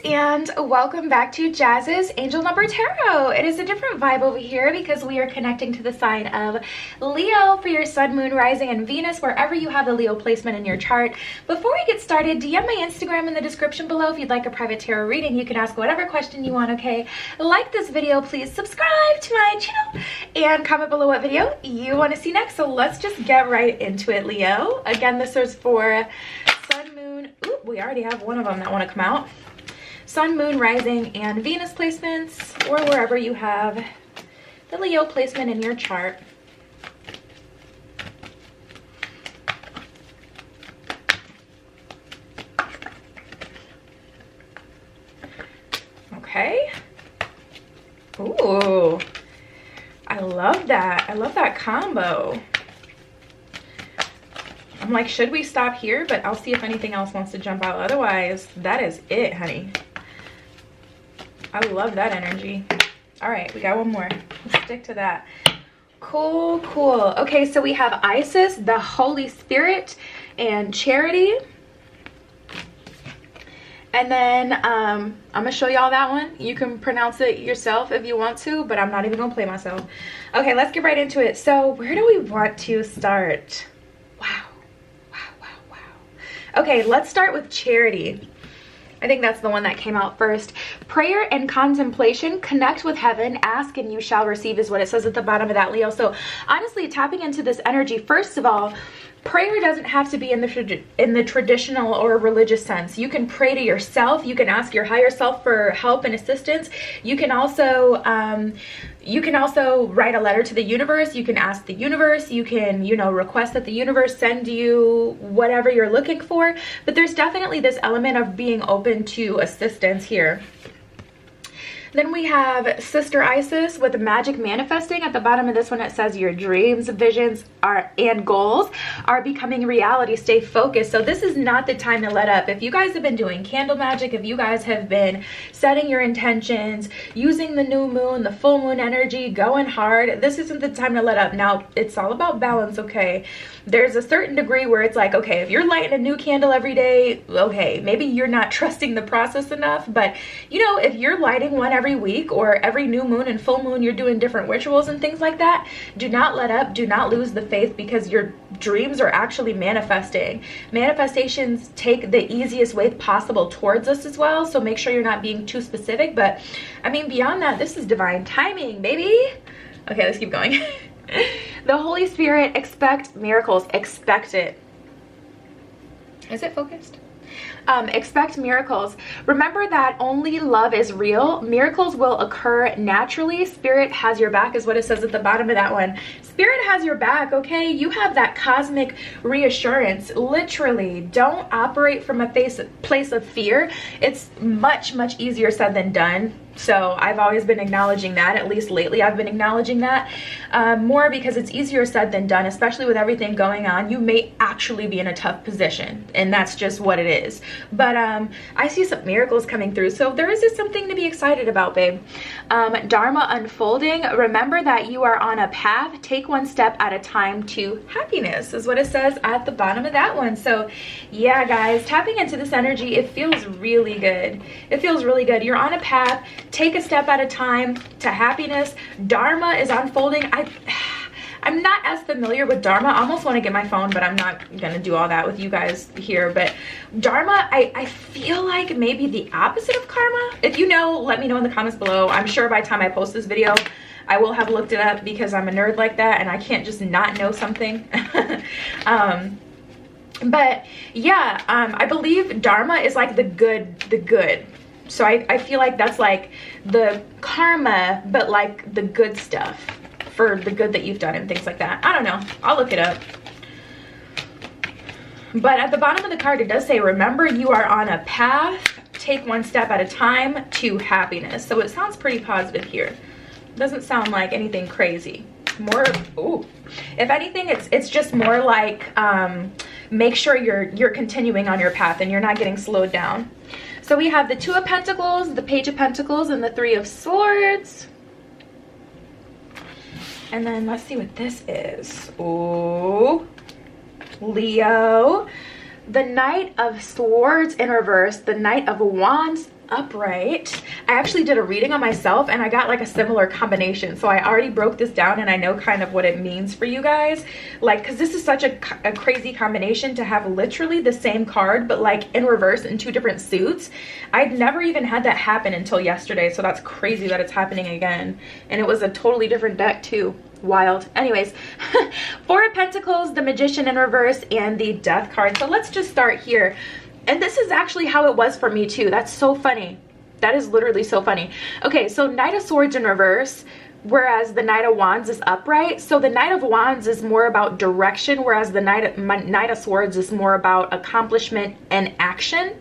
and welcome back to Jazz's Angel Number Tarot. It is a different vibe over here because we are connecting to the sign of Leo for your sun, moon, rising, and Venus, wherever you have the Leo placement in your chart. Before we get started, DM my Instagram in the description below if you'd like a private tarot reading. You can ask whatever question you want, okay? Like this video, please subscribe to my channel, and comment below what video you want to see next. So let's just get right into it, Leo. Again, this is for sun, moon. Ooh, we already have one of them that want to come out. Sun, moon, rising, and Venus placements, or wherever you have the Leo placement in your chart. Okay. Ooh, I love that. I love that combo. I'm like, should we stop here? But I'll see if anything else wants to jump out. Otherwise, that is it, honey. I love that energy. All right, we got one more. Let's stick to that. Cool, cool. Okay, so we have Isis, the Holy Spirit, and Charity. And then I'm gonna show y'all that one. You can pronounce it yourself if you want to, but I'm not even gonna play myself. Okay, let's get right into it. So where do we want to start? Wow, wow, wow, wow. Okay, let's start with Charity. I think that's the one that came out first. Prayer and contemplation, connect with heaven, ask and you shall receive is what it says at the bottom of that, Leo. So honestly, tapping into this energy, first of all, prayer doesn't have to be in the traditional or religious sense. You can pray to yourself. You can ask your higher self for help and assistance. You can also write a letter to the universe. You can ask the universe. You can, request that the universe send you whatever you're looking for. But there's definitely this element of being open to assistance here. Then we have Sister Isis with magic manifesting. At the bottom of this one, it says your dreams, visions, and goals are becoming reality. Stay focused. So this is not the time to let up. If you guys have been doing candle magic, if you guys have been setting your intentions, using the new moon, the full moon energy, going hard, this isn't the time to let up. Now, it's all about balance, okay? There's a certain degree where it's like, okay, if you're lighting a new candle every day, okay, maybe you're not trusting the process enough. But, if you're lighting one every week or every new moon and full moon, you're doing different rituals and things like that, do not let up. Do not lose the faith, because your dreams are actually manifesting. Manifestations take the easiest way possible towards us as well. So make sure you're not being too specific. But I mean, beyond that, this is divine timing, baby. Okay, let's keep going. The Holy Spirit, expect miracles. Expect it. Is it focused? Expect miracles. Remember that only love is real. Miracles will occur naturally. Spirit has your back is what it says at the bottom of that one. Spirit has your back, okay? You have that cosmic reassurance. Literally, don't operate from a place of fear. It's much, much easier said than done. So I've always been acknowledging that. At least lately I've been acknowledging that more, because it's easier said than done, especially with everything going on. You may actually be in a tough position, and that's just what it is. But I see some miracles coming through. So there is just something to be excited about, babe. Dharma unfolding. Remember that you are on a path. Take one step at a time to happiness is what it says at the bottom of that one. So yeah, guys, tapping into this energy, it feels really good. It feels really good. You're on a path. Take a step at a time to happiness. Dharma is unfolding. I'm not as familiar with Dharma. I almost want to get my phone, but I'm not going to do all that with you guys here. But Dharma, I feel like maybe the opposite of karma. If you know, let me know in the comments below. I'm sure by the time I post this video, I will have looked it up, because I'm a nerd like that and I can't just not know something. But yeah, I believe Dharma is like the good. So I feel like that's like the karma, but like the good stuff for the good that you've done and things like that. I don't know. I'll look it up. But at the bottom of the card, it does say, remember you are on a path. Take one step at a time to happiness. So it sounds pretty positive here. It doesn't sound like anything crazy. More, ooh. If anything, it's just more like make sure you're continuing on your path and you're not getting slowed down. So we have the Two of Pentacles, the Page of Pentacles, and the Three of Swords. And then let's see what this is. Ooh, Leo. The Knight of Swords in reverse, the Knight of Wands upright. I actually did a reading on myself and I got like a similar combination. So I already broke this down and I know kind of what it means for you guys. Like, cause this is such a crazy combination to have literally the same card, but like in reverse in 2 different suits. I'd never even had that happen until yesterday. So that's crazy that it's happening again. And it was a totally different deck too. Wild. Anyways, 4 of Pentacles, the Magician in reverse, and the Death card. So let's just start here. And this is actually how it was for me too. That's so funny. That is literally so funny. Okay, so Knight of Swords in reverse, whereas the Knight of Wands is upright. So the Knight of Wands is more about direction, whereas the Knight of Swords is more about accomplishment and action.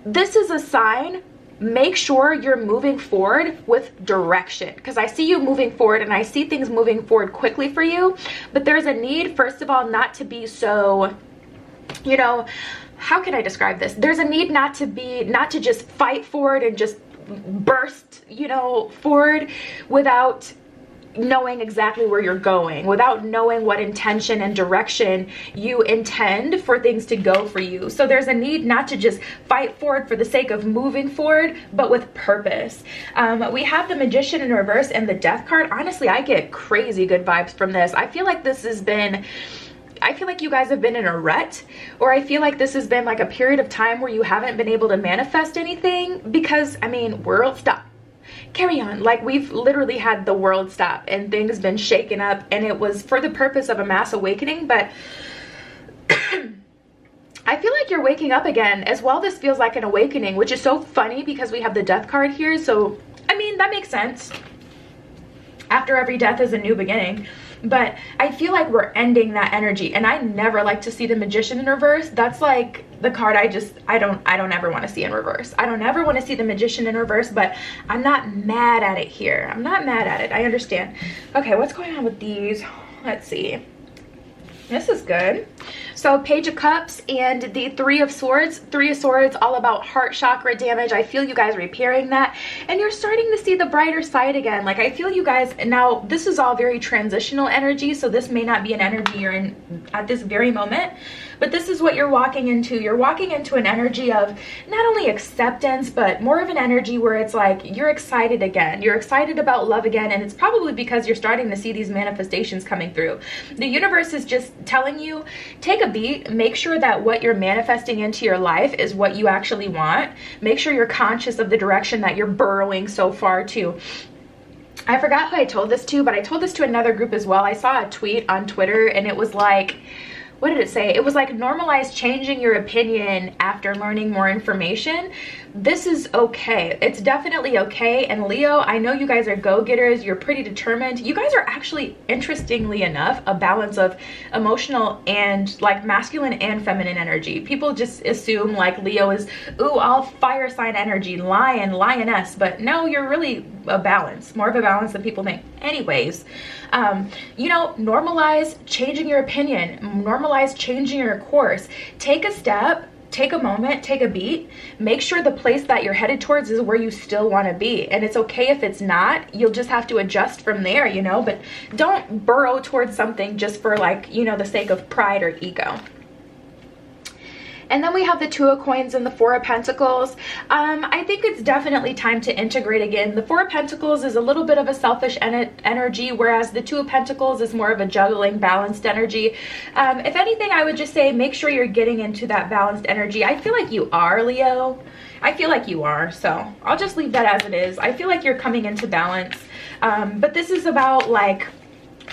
This is a sign. Make sure you're moving forward with direction, because I see you moving forward and I see things moving forward quickly for you. But there's a need, first of all, not to be so, you know, how can I describe this? There's a need not to just fight forward and just burst, you know, forward without knowing exactly where you're going, without knowing what intention and direction you intend for things to go for you. So there's a need not to just fight forward for the sake of moving forward, but with purpose. We have the Magician in reverse and the Death card. Honestly, I get crazy good vibes from this. I feel like you guys have been in a rut, or I feel like this has been like a period of time where you haven't been able to manifest anything because, I mean, world stop. Carry on. Like, we've literally had the world stop and things been shaken up, and it was for the purpose of a mass awakening. But I feel like you're waking up again as well. This feels like an awakening, which is so funny because we have the Death card here. So, I mean, that makes sense. After every death is a new beginning. But I feel like we're ending that energy, and I never like to see the Magician in reverse. That's like the card I don't ever want to see in reverse. I don't ever want to see the Magician in reverse, but I'm not mad at it here. I'm not mad at it. I understand. Okay, what's going on with these? Let's see. This is good. So Page of Cups and the 3 of Swords. 3 of Swords, all about heart chakra damage. I feel you guys repairing that, and you're starting to see the brighter side again. Like, I feel you guys, now this is all very transitional energy, so this may not be an energy you're in at this very moment, but this is what you're walking into. You're walking into an energy of not only acceptance, but more of an energy where it's like you're excited again. You're excited about love again, and it's probably because you're starting to see these manifestations coming through. The universe is just telling you, take a beat, make sure that what you're manifesting into your life is what you actually want. Make sure you're conscious of the direction that you're burrowing so far to. I forgot who I told this to, but I told this to another group as well. I saw a tweet on Twitter and it was like, what did it say? It was like, normalize changing your opinion after learning more information. This is okay. It's definitely okay. And Leo, I know you guys are go-getters. You're pretty determined. You guys are actually, interestingly enough, a balance of emotional and like masculine and feminine energy. People just assume like Leo is, ooh, all fire sign energy, lion, lioness. But no, you're really a balance, more of a balance than people think. Anyways, you know, normalize changing your opinion, normalize changing your course. Take a step, take a moment, take a beat, make sure the place that you're headed towards is where you still want to be. And it's okay if it's not, you'll just have to adjust from there, you know, but don't burrow towards something just for like, you know, the sake of pride or ego. And then we have the 2 of Coins and the 4 of Pentacles. I think it's definitely time to integrate again. The 4 of Pentacles is a little bit of a selfish energy, whereas the 2 of Pentacles is more of a juggling, balanced energy. If anything, I would just say make sure you're getting into that balanced energy. I feel like you are, Leo. I feel like you are, so I'll just leave that as it is. I feel like you're coming into balance. But this is about like,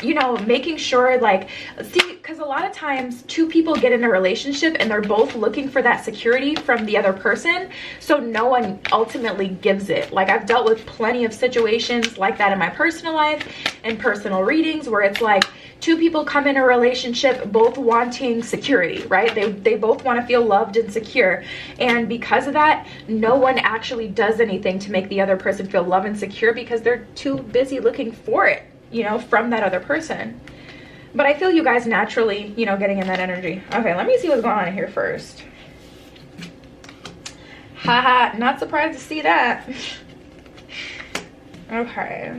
you know, making sure like, see, because a lot of times 2 people get in a relationship and they're both looking for that security from the other person, so no one ultimately gives it. Like, I've dealt with plenty of situations like that in my personal life and personal readings where it's like 2 people come in a relationship both wanting security, right? They both want to feel loved and secure, and because of that, no one actually does anything to make the other person feel loved and secure because they're too busy looking for it, you know, from that other person. But I feel you guys naturally, you know, getting in that energy. Okay, let me see what's going on here first. Haha, not surprised to see that. Okay.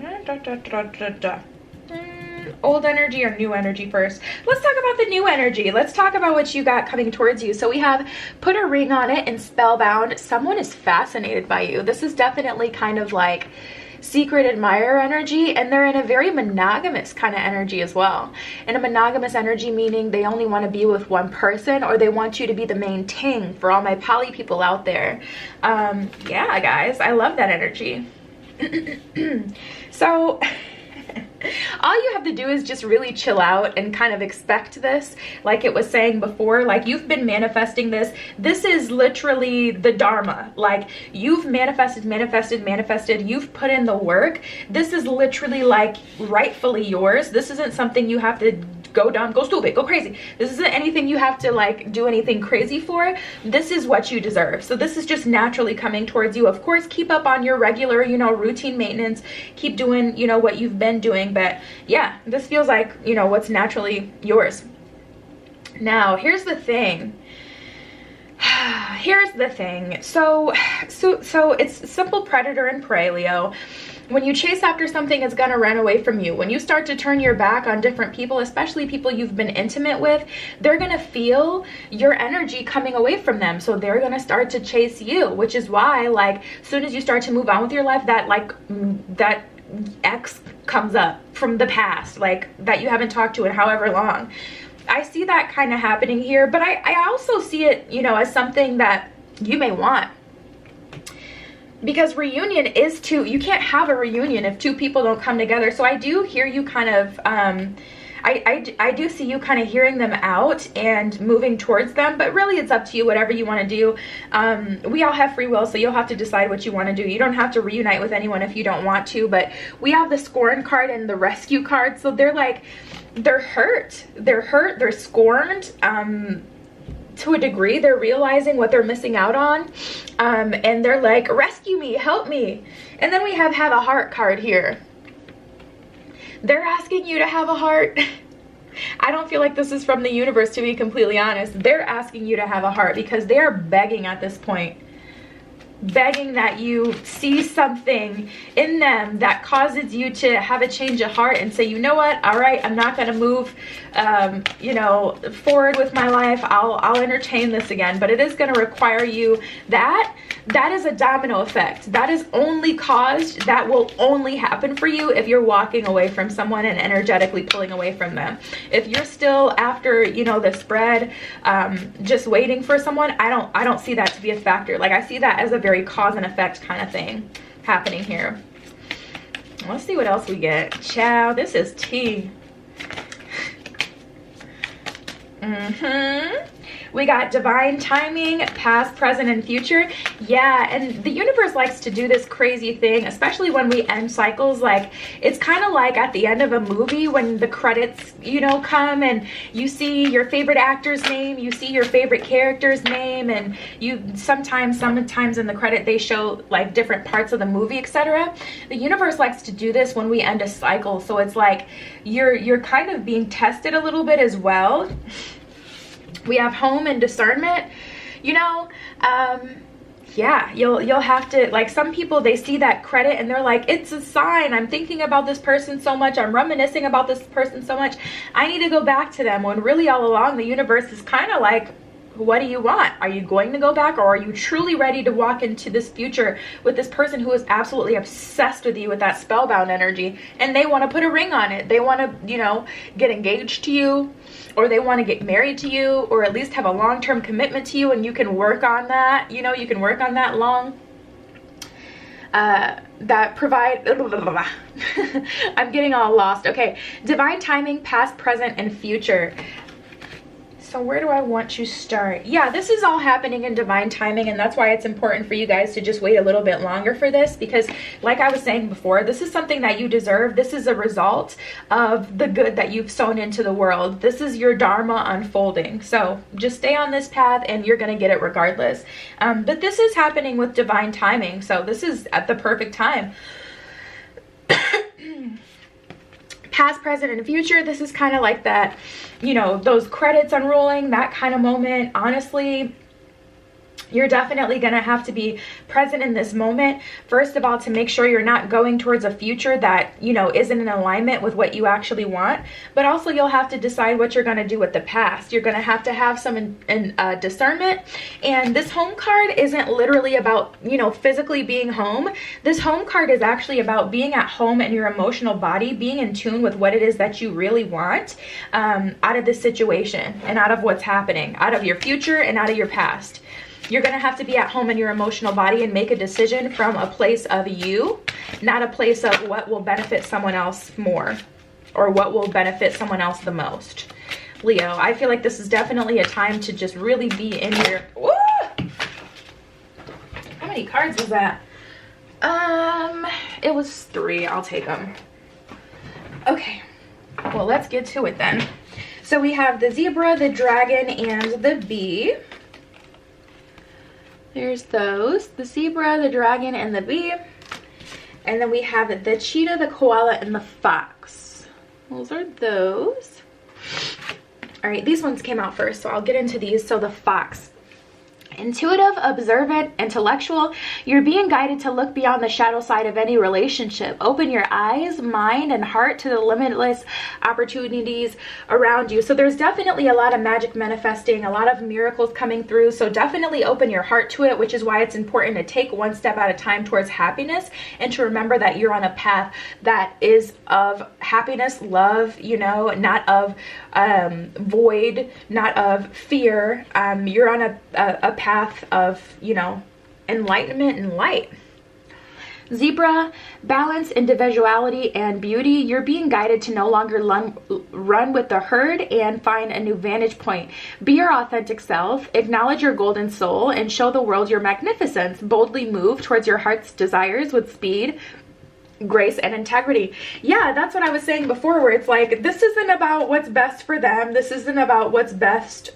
old energy or new energy first? Let's talk about the new energy. Let's talk about what you got coming towards you. So we have put a ring on it and spellbound. Someone is fascinated by you. This is definitely kind of like secret admirer energy, and they're in a very monogamous kind of energy as well. And a monogamous energy meaning they only want to be with one person, or they want you to be the main ting for all my poly people out there. Yeah, guys, I love that energy. So all you have to do is just really chill out and kind of expect this. Like it was saying before, like you've been manifesting this. This is literally the Dharma. Like you've manifested, you've put in the work. This is literally like rightfully yours. This isn't something you have to go dumb, go stupid, go crazy. This isn't anything you have to like do anything crazy for. This is what you deserve. So this is just naturally coming towards you. Of course, keep up on your regular, you know, routine maintenance. Keep doing, you know, what you've been doing. But yeah, this feels like, you know, what's naturally yours. Now, here's the thing. Here's the thing. So it's simple predator and prey, Leo. When you chase after something, it's going to run away from you. When you start to turn your back on different people, especially people you've been intimate with, they're going to feel your energy coming away from them. So they're going to start to chase you, which is why, like, as soon as you start to move on with your life, that ex comes up from the past, like, that you haven't talked to in however long. I see that kind of happening here, but I also see it, you know, as something that you may want. Because reunion is two. You can't have a reunion if two people don't come together. So I do hear you kind of, I do see you kind of hearing them out and moving towards them. But really it's up to you, whatever you want to do. We all have free will, so you'll have to decide what you want to do. You don't have to reunite with anyone if you don't want to. But we have the scorn card and the rescue card. So they're like, they're hurt. They're hurt. They're scorned. To a degree, they're realizing what they're missing out on, and they're like, rescue me, help me. And then we have a heart card here. They're asking you to have a heart. I don't feel like this is from the universe, to be completely honest. They're asking you to have a heart because they're begging at this point, begging that you see something in them that causes you to have a change of heart and say, you know what, all right, I'm not going to move you know, forward with my life. I'll entertain this again. But it is going to require you that is a domino effect. That is only caused, that will only happen for you if you're walking away from someone and energetically pulling away from them. If you're still after, you know, the spread, just waiting for someone, I don't see that to be a factor. Like I see that as a very cause and effect kind of thing happening here. Let's see what else we get. Ciao, this is tea. We got divine timing, past, present, and future. Yeah, and the universe likes to do this crazy thing, especially when we end cycles. Like, it's kind of like at the end of a movie when the credits, you know, come and you see your favorite actor's name, you see your favorite character's name, and you sometimes in the credit they show like different parts of the movie, etc. The universe likes to do this when we end a cycle. So it's like you're kind of being tested a little bit as well. We have home and discernment, you know. Yeah, you'll have to, like, some people, they see that credit and they're like, it's a sign. I'm thinking about this person so much. I'm reminiscing about this person so much. I need to go back to them. When really all along the universe is kind of like, what do you want? Are you going to go back, or are you truly ready to walk into this future with this person who is absolutely obsessed with you with that spellbound energy, and they want to put a ring on it? They want to, you know, get engaged to you, or they want to get married to you, or at least have a long-term commitment to you, and you can work on that. You know, you can work on that long. That provide I'm getting all lost. Okay, divine timing, past, present, and future. So where do I want to start? Yeah, this is all happening in divine timing, and that's why it's important for you guys to just wait a little bit longer for this, because like I was saying before, this is something that you deserve. This is a result of the good that you've sown into the world. This is your dharma unfolding. So just stay on this path and you're going to get it regardless. But this is happening with divine timing. So this is at the perfect time. Past, present, and future. This is kind of like that, you know, those credits unrolling, that kind of moment. Honestly, You're definitely going to have to be present in this moment, first of all, to make sure you're not going towards a future that, you know, isn't in alignment with what you actually want. But also you'll have to decide what you're going to do with the past. You're going to have some discernment. And this home card isn't literally about, you know, physically being home. This home card is actually about being at home in your emotional body, being in tune with what it is that you really want out of this situation and out of what's happening, out of your future and out of your past. You're going to have to be at home in your emotional body and make a decision from a place of you, not a place of what will benefit someone else more or what will benefit someone else the most. Leo, I feel like this is definitely a time to just really be in your... Woo! How many cards was that? It was 3. I'll take them. Okay. Well, let's get to it then. So we have the zebra, the dragon, and the bee. There's those, the zebra, the dragon, and the bee. And then we have the cheetah, the koala, and the fox. Those are those. All right, these ones came out first, so I'll get into these. So the fox. Intuitive, observant, intellectual, you're being guided to look beyond the shadow side of any relationship. Open your eyes, mind, and heart to the limitless opportunities around you. So there's definitely a lot of magic manifesting, a lot of miracles coming through. So definitely open your heart to it, which is why it's important to take one step at a time towards happiness and to remember that you're on a path that is of happiness, love, you know, not of void, not of fear. You're on a path of, you know, enlightenment and light. Zebra, balance, individuality, and beauty. You're being guided to no longer run with the herd and find a new vantage point. Be your authentic self, acknowledge your golden soul, and show the world your magnificence. Boldly move towards your heart's desires with speed, grace, and integrity. Yeah, that's what I was saying before, where it's like, this isn't about what's best for them. This isn't about what's best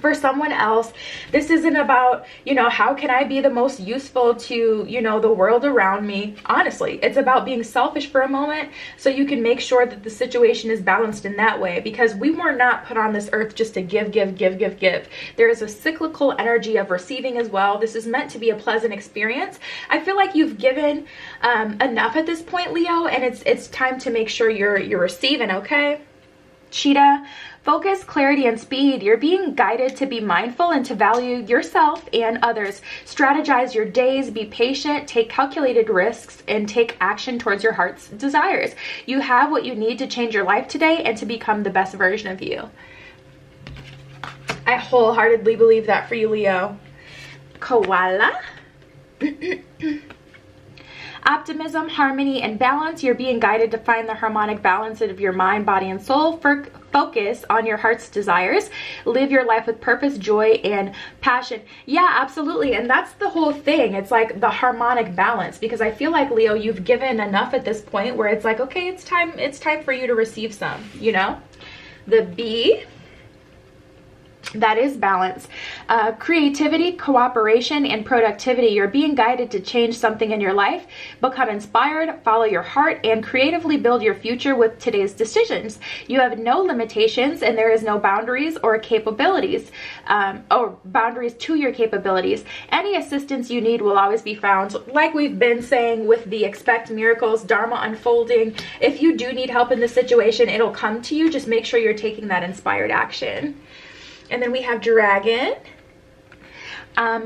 for someone else. This isn't about, you know, how can I be the most useful to, you know, the world around me. Honestly, it's about being selfish for a moment so you can make sure that the situation is balanced in that way, because we were not put on this earth just to give. There is a cyclical energy of receiving as well. This is meant to be a pleasant experience. I feel like you've given enough at this point, Leo, and it's time to make sure you're receiving, okay? Cheetah, focus, clarity, and speed. You're being guided to be mindful and to value yourself and others. Strategize your days, be patient, take calculated risks, and take action towards your heart's desires. You have what you need to change your life today and to become the best version of you. I wholeheartedly believe that for you, Leo. Koala. Optimism, harmony, and balance. You're being guided to find the harmonic balance of your mind, body, and soul. Focus on your heart's desires. Live your life with purpose, joy, and passion. Yeah, absolutely. And that's the whole thing. It's like the harmonic balance, because I feel like, Leo, you've given enough at this point where it's like, okay, it's time for you to receive some, you know? The bee. That is balance. Creativity, cooperation, and productivity. You're being guided to change something in your life, become inspired, follow your heart, and creatively build your future with today's decisions. You have no limitations, and there is no boundaries or capabilities, or boundaries to your capabilities. Any assistance you need will always be found. Like we've been saying with the expect miracles, Dharma unfolding. If you do need help in this situation, it'll come to you. Just make sure you're taking that inspired action. And then we have dragon,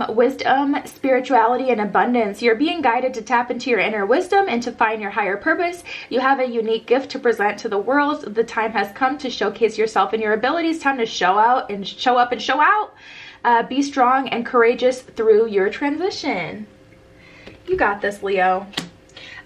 wisdom, spirituality, and abundance. You're being guided to tap into your inner wisdom and to find your higher purpose. You have a unique gift to present to the world. The time has come to showcase yourself and your abilities. Time to show out and show up and show out. Be strong and courageous through your transition. You got this, Leo.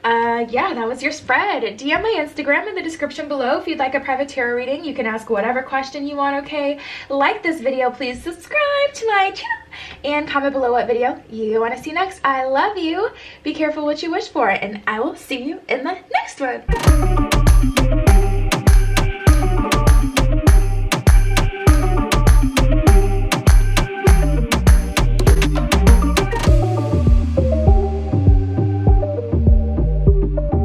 Yeah, that was your spread. DM my Instagram in the description below if you'd like a private tarot reading. You can ask whatever question you want, okay? Like this video, please subscribe to my channel, and comment below what video you want to see next. I love you. Be careful what you wish for, and I will see you in the next one.